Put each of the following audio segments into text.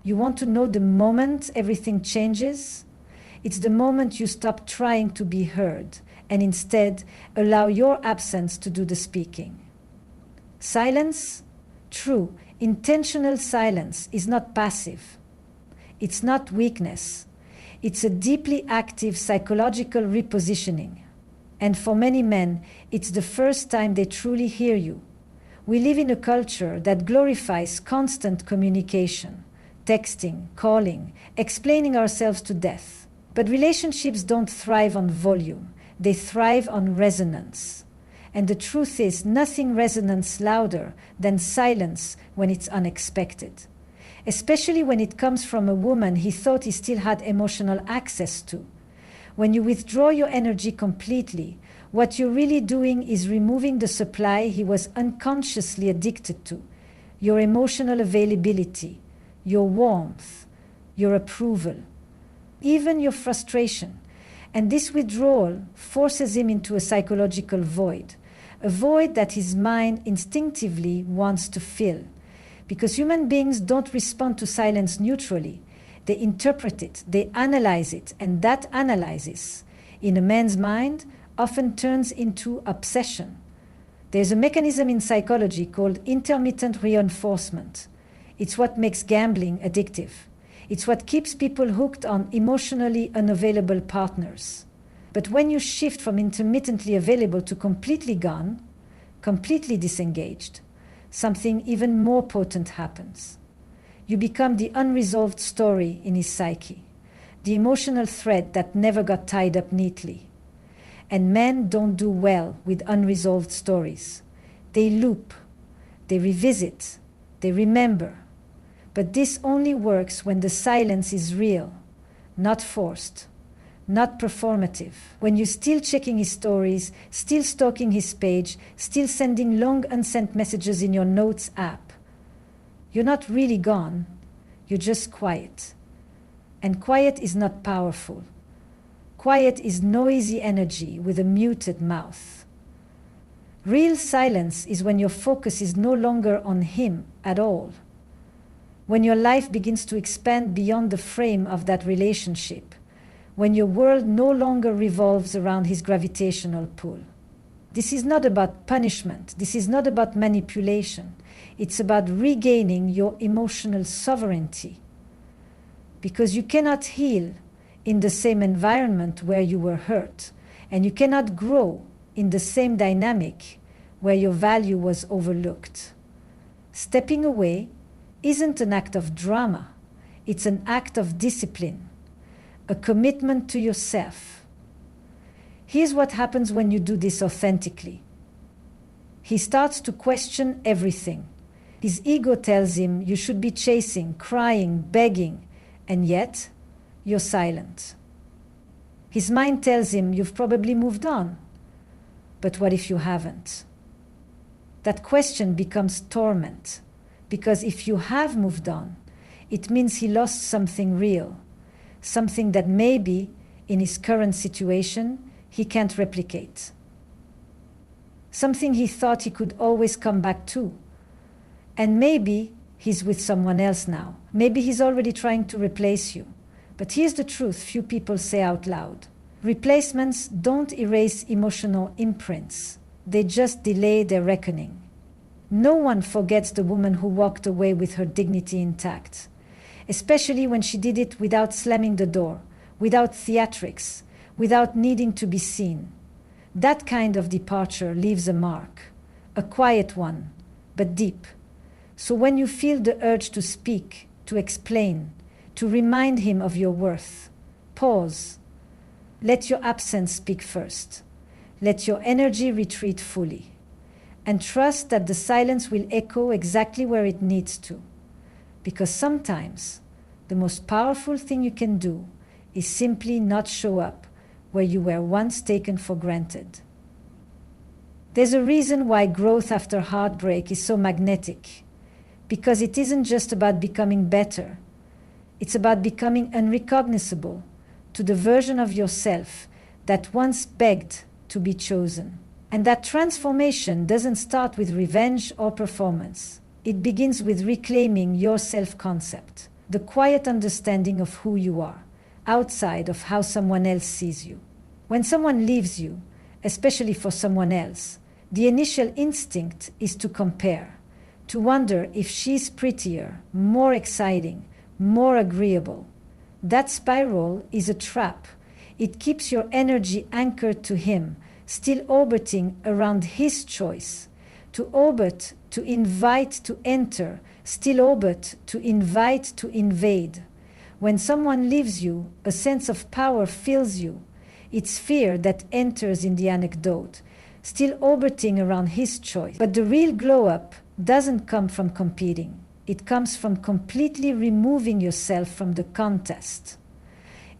You want to know the moment everything changes? It's the moment you stop trying to be heard and instead allow your absence to do the speaking. Silence? True, intentional silence is not passive. It's not weakness. It's a deeply active psychological repositioning. And for many men, it's the first time they truly hear you. We live in a culture that glorifies constant communication, texting, calling, explaining ourselves to death. But relationships don't thrive on volume. They thrive on resonance. And the truth is, nothing resonates louder than silence when it's unexpected. Especially when it comes from a woman he thought he still had emotional access to. When you withdraw your energy completely, what you're really doing is removing the supply he was unconsciously addicted to, your emotional availability, your warmth, your approval, even your frustration. And this withdrawal forces him into a psychological void, a void that his mind instinctively wants to fill. Because human beings don't respond to silence neutrally. They interpret it, they analyze it, and that analysis, in a man's mind, often turns into obsession. There's a mechanism in psychology called intermittent reinforcement. It's what makes gambling addictive. It's what keeps people hooked on emotionally unavailable partners. But when you shift from intermittently available to completely gone, completely disengaged, something even more potent happens. You become the unresolved story in his psyche, the emotional thread that never got tied up neatly. And men don't do well with unresolved stories. They loop, they revisit, they remember. But this only works when the silence is real, not forced, not performative. When you're still checking his stories, still stalking his page, still sending long unsent messages in your notes app. You're not really gone, you're just quiet. And quiet is not powerful. Quiet is noisy energy with a muted mouth. Real silence is when your focus is no longer on him at all. When your life begins to expand beyond the frame of that relationship. When your world no longer revolves around his gravitational pull. This is not about punishment. This is not about manipulation. It's about regaining your emotional sovereignty. Because you cannot heal in the same environment where you were hurt, and you cannot grow in the same dynamic where your value was overlooked. Stepping away isn't an act of drama. It's an act of discipline. A commitment to yourself. Here's what happens when you do this authentically. He starts to question everything. His ego tells him you should be chasing, crying, begging, and yet you're silent. His mind tells him you've probably moved on. But what if you haven't? That question becomes torment, because if you have moved on, it means he lost something real. Something that maybe, in his current situation, he can't replicate. Something he thought he could always come back to. And maybe he's with someone else now. Maybe he's already trying to replace you. But here's the truth few people say out loud. Replacements don't erase emotional imprints. They just delay their reckoning. No one forgets the woman who walked away with her dignity intact. Especially when she did it without slamming the door, without theatrics, without needing to be seen. That kind of departure leaves a mark, a quiet one, but deep. So when you feel the urge to speak, to explain, to remind him of your worth, pause. Let your absence speak first. Let your energy retreat fully. And trust that the silence will echo exactly where it needs to. Because sometimes the most powerful thing you can do is simply not show up where you were once taken for granted. There's a reason why growth after heartbreak is so magnetic. Because it isn't just about becoming better. It's about becoming unrecognizable to the version of yourself that once begged to be chosen. And that transformation doesn't start with revenge or performance. It begins with reclaiming your self-concept, the quiet understanding of who you are, outside of how someone else sees you. When someone leaves you, especially for someone else, the initial instinct is to compare, to wonder if she's prettier, more exciting, more agreeable. That spiral is a trap. It keeps your energy anchored to him, still orbiting around his choice. To orbit, to invite, to enter, still orbit, to invite, to invade. When someone leaves you, a sense of power fills you. It's fear that enters in the anecdote, still orbiting around his choice. But the real glow-up doesn't come from competing. It comes from completely removing yourself from the contest.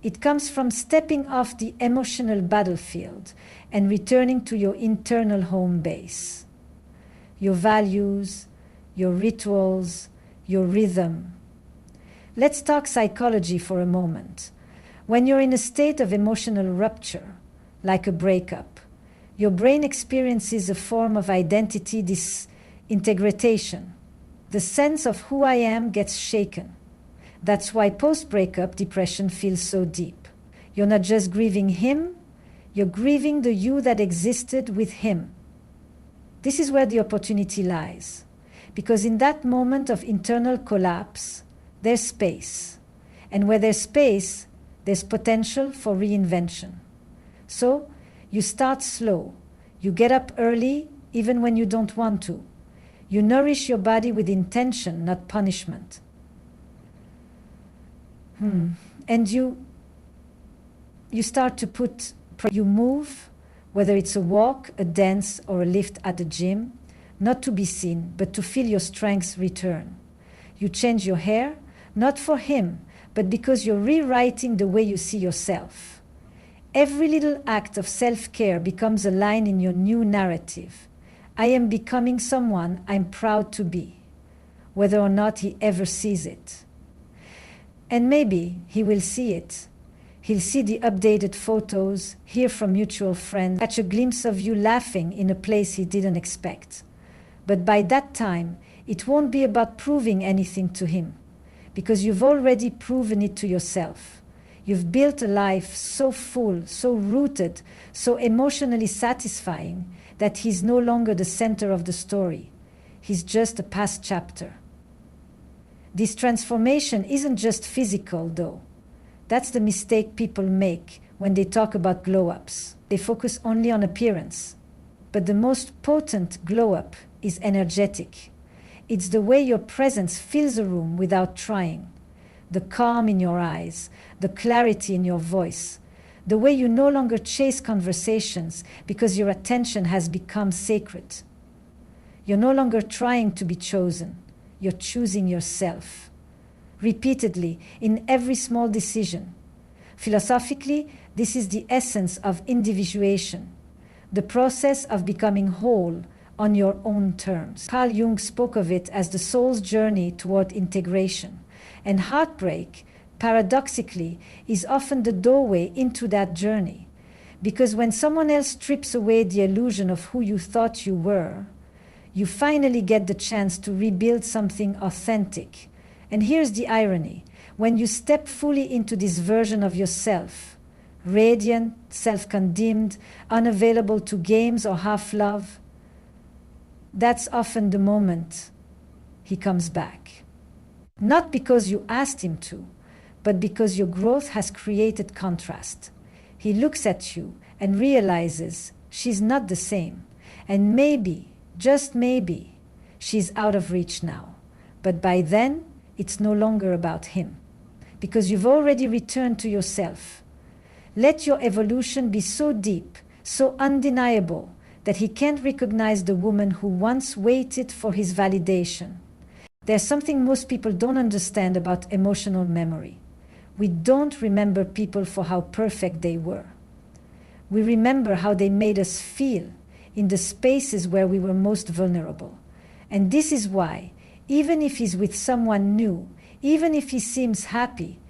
It comes from stepping off the emotional battlefield and returning to your internal home base. Your values, your rituals, your rhythm. Let's talk psychology for a moment. When you're in a state of emotional rupture, like a breakup, your brain experiences a form of identity disintegration. The sense of who I am gets shaken. That's why post-breakup depression feels so deep. You're not just grieving him, you're grieving the you that existed with him. This is where the opportunity lies. Because in that moment of internal collapse, there's space. And where there's space, there's potential for reinvention. So, you start slow. You get up early, even when you don't want to. You nourish your body with intention, not punishment. And you start to you move, whether it's a walk, a dance, or a lift at the gym, not to be seen, but to feel your strength return. You change your hair, not for him, but because you're rewriting the way you see yourself. Every little act of self-care becomes a line in your new narrative. I am becoming someone I'm proud to be, whether or not he ever sees it. And maybe he will see it. He'll see the updated photos, hear from mutual friends, catch a glimpse of you laughing in a place he didn't expect. But by that time, it won't be about proving anything to him, because you've already proven it to yourself. You've built a life so full, so rooted, so emotionally satisfying that he's no longer the center of the story. He's just a past chapter. This transformation isn't just physical, though. That's the mistake people make when they talk about glow-ups. They focus only on appearance. But the most potent glow-up is energetic. It's the way your presence fills a room without trying. The calm in your eyes, the clarity in your voice, the way you no longer chase conversations because your attention has become sacred. You're no longer trying to be chosen. You're choosing yourself. Repeatedly, in every small decision. Philosophically, this is the essence of individuation, the process of becoming whole on your own terms. Carl Jung spoke of it as the soul's journey toward integration, and heartbreak, paradoxically, is often the doorway into that journey. Because when someone else strips away the illusion of who you thought you were, you finally get the chance to rebuild something authentic. And here's the irony. When you step fully into this version of yourself, radiant, self-condemned, unavailable to games or half-love, that's often the moment he comes back. Not because you asked him to, but because your growth has created contrast. He looks at you and realizes she's not the same. And maybe, just maybe, she's out of reach now. But by then, it's no longer about him. Because you've already returned to yourself. Let your evolution be so deep, so undeniable, that he can't recognize the woman who once waited for his validation. There's something most people don't understand about emotional memory. We don't remember people for how perfect they were. We remember how they made us feel in the spaces where we were most vulnerable. And this is why, even if he's with someone new, even if he seems happy,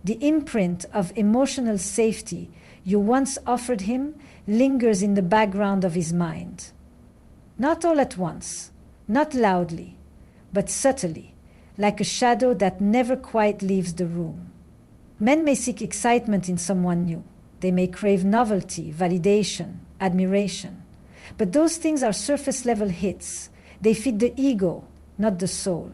the imprint of emotional safety you once offered him lingers in the background of his mind. Not all at once, not loudly, but subtly, like a shadow that never quite leaves the room. Men may seek excitement in someone new. They may crave novelty, validation, admiration. But those things are surface-level hits. They feed the ego, not the soul.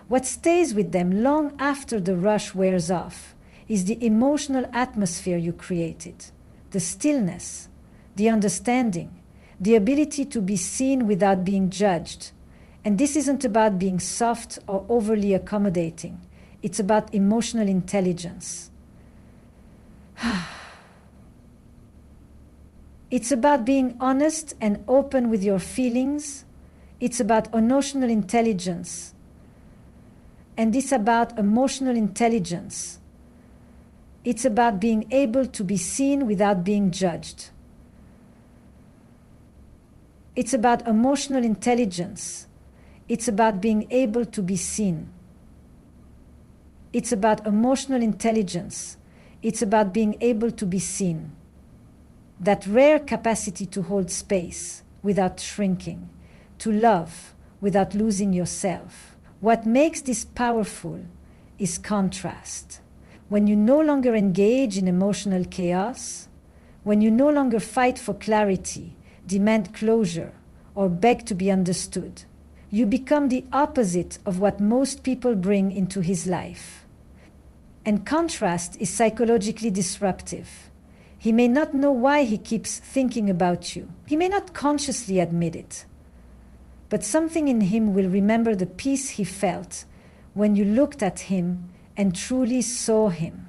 What stays with them long after the rush wears off is the emotional atmosphere you created, the stillness, the understanding, the ability to be seen without being judged. And this isn't about being soft or overly accommodating. It's about emotional intelligence. It's about being honest and open with your feelings. It's about emotional intelligence. And it's about emotional intelligence. It's about being able to be seen without being judged. It's about emotional intelligence. It's about being able to be seen. It's about emotional intelligence. It's about being able to be seen. That rare capacity to hold space without shrinking, to love without losing yourself. What makes this powerful is contrast. When you no longer engage in emotional chaos, when you no longer fight for clarity, demand closure, or beg to be understood, you become the opposite of what most people bring into his life. And contrast is psychologically disruptive. He may not know why he keeps thinking about you. He may not consciously admit it. But something in him will remember the peace he felt when you looked at him and truly saw him.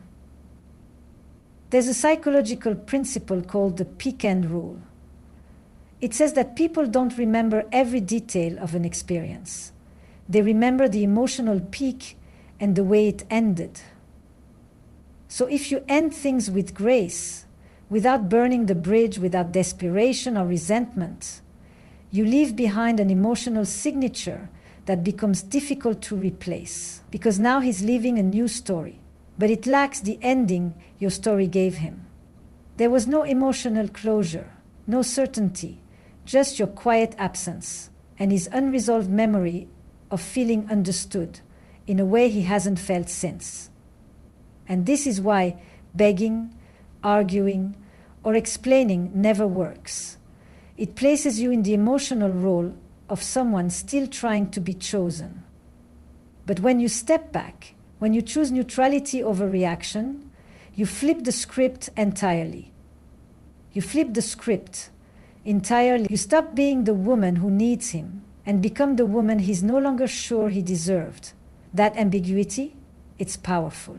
There's a psychological principle called the peak-end rule. It says that people don't remember every detail of an experience. They remember the emotional peak and the way it ended. So if you end things with grace, without burning the bridge, without desperation or resentment, you leave behind an emotional signature that becomes difficult to replace, because now he's living a new story, but it lacks the ending your story gave him. There was no emotional closure, no certainty, just your quiet absence and his unresolved memory of feeling understood in a way he hasn't felt since. And this is why begging, arguing, or explaining never works. It places you in the emotional role of someone still trying to be chosen. But when you step back, when you choose neutrality over reaction, you flip the script entirely. You flip the script entirely. You stop being the woman who needs him and become the woman he's no longer sure he deserved. That ambiguity, it's powerful.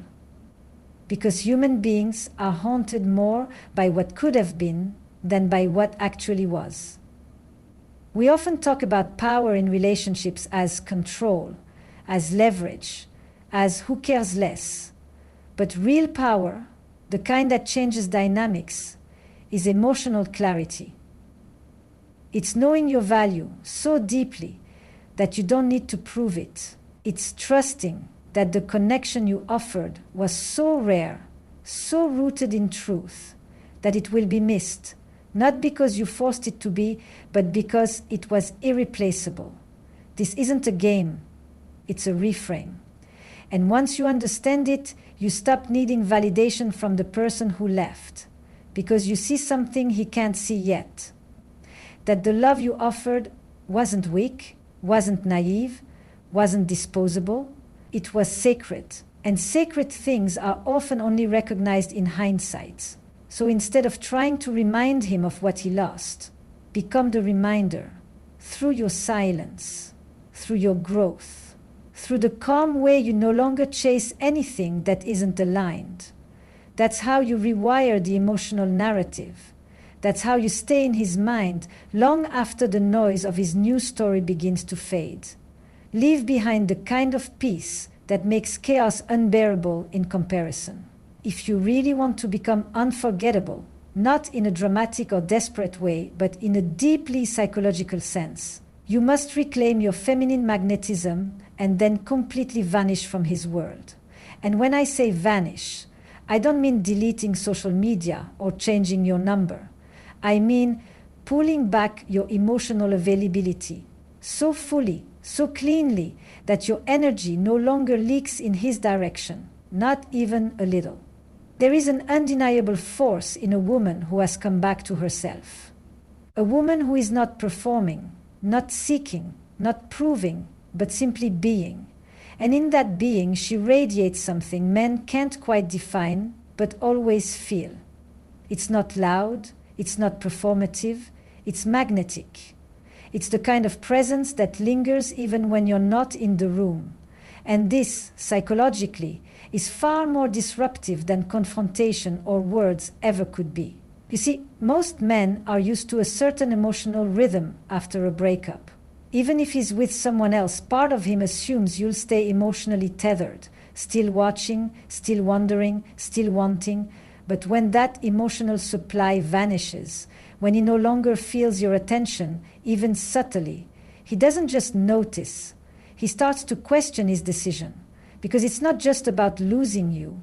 Because human beings are haunted more by what could have been than by what actually was. We often talk about power in relationships as control, as leverage, as who cares less. But real power, the kind that changes dynamics, is emotional clarity. It's knowing your value so deeply that you don't need to prove it. It's trusting that the connection you offered was so rare, so rooted in truth, that it will be missed, not because you forced it to be, but because it was irreplaceable. This isn't a game, it's a reframe. And once you understand it, you stop needing validation from the person who left, because you see something he can't see yet. That the love you offered wasn't weak, wasn't naive, wasn't disposable. It was sacred, and sacred things are often only recognized in hindsight. So instead of trying to remind him of what he lost, become the reminder through your silence, through your growth, through the calm way you no longer chase anything that isn't aligned. That's how you rewire the emotional narrative. That's how you stay in his mind long after the noise of his new story begins to fade. Leave behind the kind of peace that makes chaos unbearable in comparison. If you really want to become unforgettable, not in a dramatic or desperate way, but in a deeply psychological sense, you must reclaim your feminine magnetism and then completely vanish from his world. And when I say vanish, I don't mean deleting social media or changing your number. I mean pulling back your emotional availability so fully, so cleanly that your energy no longer leaks in his direction, not even a little. There is an undeniable force in a woman who has come back to herself. A woman who is not performing, not seeking, not proving, but simply being. And in that being, she radiates something men can't quite define, but always feel. It's not loud, it's not performative, it's magnetic. It's the kind of presence that lingers even when you're not in the room. And this, psychologically, is far more disruptive than confrontation or words ever could be. You see, most men are used to a certain emotional rhythm after a breakup. Even if he's with someone else, part of him assumes you'll stay emotionally tethered, still watching, still wondering, still wanting. But when that emotional supply vanishes, when he no longer feels your attention, even subtly, he doesn't just notice. He starts to question his decision. Because it's not just about losing you,